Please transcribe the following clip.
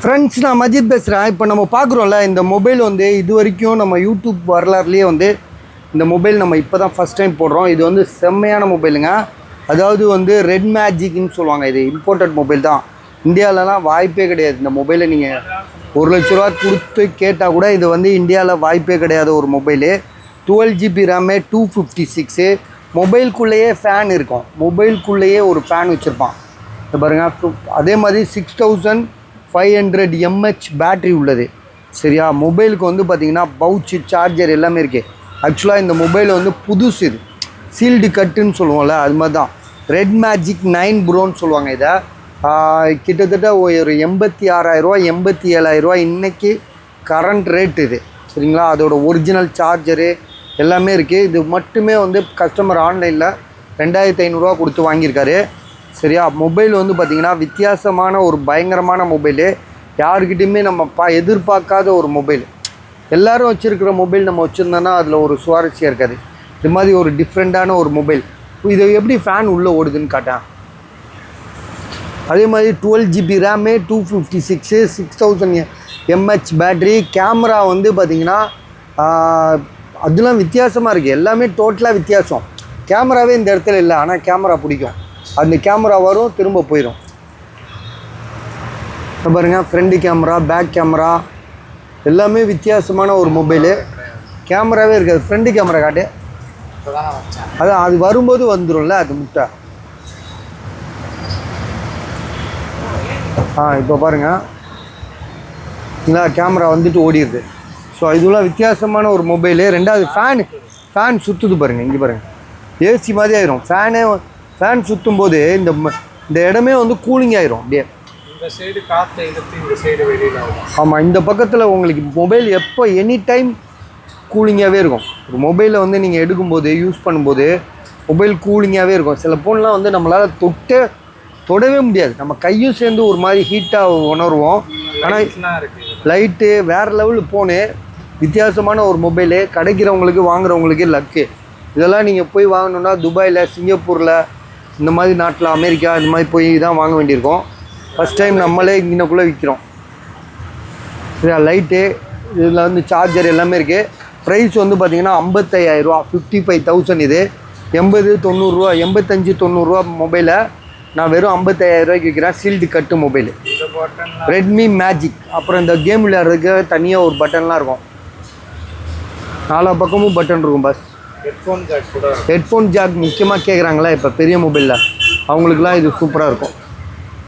Friends, நான் மஜித் பேசுகிறேன். இப்போ நம்ம பார்க்குறோம்ல, இந்த மொபைல் வந்து இது வரைக்கும் நம்ம யூடியூப் வரலாறுலேயே வந்து இந்த மொபைல் நம்ம இப்போ தான் ஃபஸ்ட் டைம் போடுறோம். இது வந்து செம்மையான மொபைலுங்க. அதாவது வந்து ரெட் மேஜிக்னு சொல்லுவாங்க. இது இம்போர்ட்டட் மொபைல் தான். இந்தியாவிலலாம் வாய்ப்பே கிடையாது. இந்த மொபைலை நீங்கள் 1,00,000 கொடுத்து கேட்டால் கூட இது வந்து இந்தியாவில் வாய்ப்பே கிடையாது. ஒரு மொபைலு 12 GB ரேமு 256. மொபைலுக்குள்ளேயே ஃபேன் இருக்கும். மொபைலுக்குள்ளேயே ஒரு ஃபேன் வச்சுருப்பான். இது பாருங்கள். அதே மாதிரி 6500 mAh பேட்ரி உள்ளது. சரியா? மொபைலுக்கு வந்து பார்த்திங்கன்னா பவுச்சு, சார்ஜர் எல்லாமே இருக்குது. ஆக்சுவலாக இந்த மொபைல் வந்து புதுசு. இது சீல்டு கட்டுன்னு சொல்லுவோம்ல, அது மாதிரி தான். ரெட் மேஜிக் 9 ப்ரோன்னு சொல்லுவாங்க. இதை கிட்டத்தட்ட ஒரு 86,000 87,000 இன்றைக்கி கரண்ட் ரேட் இது. சரிங்களா? அதோட ஒரிஜினல் சார்ஜரு எல்லாமே இருக்குது. இது மட்டுமே வந்து கஸ்டமர் ஆன்லைனில் 2,500 கொடுத்து வாங்கியிருக்காரு. சரியா? மொபைல் வந்து பார்த்திங்கன்னா வித்தியாசமான ஒரு பயங்கரமான மொபைலு. யாருக்கிட்டையுமே நம்ம எதிர்பார்க்காத ஒரு மொபைல். எல்லோரும் வச்சுருக்கிற மொபைல் நம்ம வச்சுருந்தோன்னா அதில் ஒரு சுவாரஸ்யம் இருக்காது. இது மாதிரி ஒரு டிஃப்ரெண்ட்டான ஒரு மொபைல். இது எப்படி ஃபேன் உள்ளே ஓடுதுன்னு காட்டேன். அதே மாதிரி 12 GB RAM 256 6000 mAh battery. Camera வந்து பார்த்திங்கன்னா அதெல்லாம் வித்தியாசமாக இருக்குது. எல்லாமே டோட்டலாக வித்தியாசம். கேமராவே இந்த இடத்துல இல்லை, ஆனால் கேமரா பிடிக்கும். அந்த கேமரா வரும், திரும்ப போயிடும். பாருங்கள், ஃப்ரண்ட் கேமரா, பேக் கேமரா எல்லாமே வித்தியாசமான ஒரு மொபைலு. கேமராவே இருக்காது. ஃப்ரண்ட் கேமரா காட்டு. அதான் அது வரும்போது வந்துடும்ல அது முட்டை. இப்போ பாருங்கள், இல்லை கேமரா வந்துட்டு ஓடிடுது. ஸோ இதெல்லாம் வித்தியாசமான ஒரு மொபைலு. ரெண்டாவது ஃபேன் சுற்றுது பாருங்கள். இங்கே பாருங்கள், ஏசி மாதிரி ஆயிரும். ஃபேன் சுற்றும் போது இந்த இடமே வந்து கூலிங் ஆயிரும். அப்படியே இந்த சைடு காற்று இழுத்து இந்த சைடு வெளியில் ஆகும். ஆமாம், இந்த பக்கத்தில் உங்களுக்கு மொபைல் எப்போ எனி டைம் கூலிங்காகவே இருக்கும். ஒரு மொபைலை வந்து நீங்கள் எடுக்கும்போது, யூஸ் பண்ணும்போது மொபைல் கூலிங்காகவே இருக்கும். சில ஃபோன்லாம் வந்து நம்மளால் தொடவே முடியாது. நம்ம கையும் சேர்ந்து ஒரு மாதிரி ஹீட்டாக உணர்வோம். ஆனால் லைட்டு வேறு லெவலில் ஃபோனு. வித்தியாசமான ஒரு மொபைலு. கிடைக்கிறவங்களுக்கு வாங்குறவங்களுக்கு லக்கு. இதெல்லாம் நீங்கள் போய் வாங்கணுன்னா துபாயில், சிங்கப்பூரில், இந்த மாதிரி நாட்டில், அமெரிக்கா இந்த மாதிரி போய் தான் வாங்க வேண்டியிருக்கோம். ஃபஸ்ட் டைம் நம்மளே இங்கனக்குள்ளே விற்கிறோம். சரியா? லைட்டு இதில் வந்து சார்ஜர் எல்லாமே இருக்குது. ப்ரைஸ் வந்து பார்த்திங்கன்னா 55,000 55,000. இது 80-90 85-90 மொபைலை நான் வெறும் 55,000 விற்கிறேன். சீல்டு கட்டு மொபைலு. Redmi magic. அப்புறம் இந்த கேம் விளையாடுறதுக்கு தனியாக ஒரு பட்டன்லாம் இருக்கும். 4 பக்கமும் பட்டன் இருக்கும். பஸ் ஹெட்ஃபோன் ஜாக் முக்கியமாக கேட்குறாங்களா இப்போ பெரிய மொபைலில், அவங்களுக்குலாம் இது சூப்பராக இருக்கும்.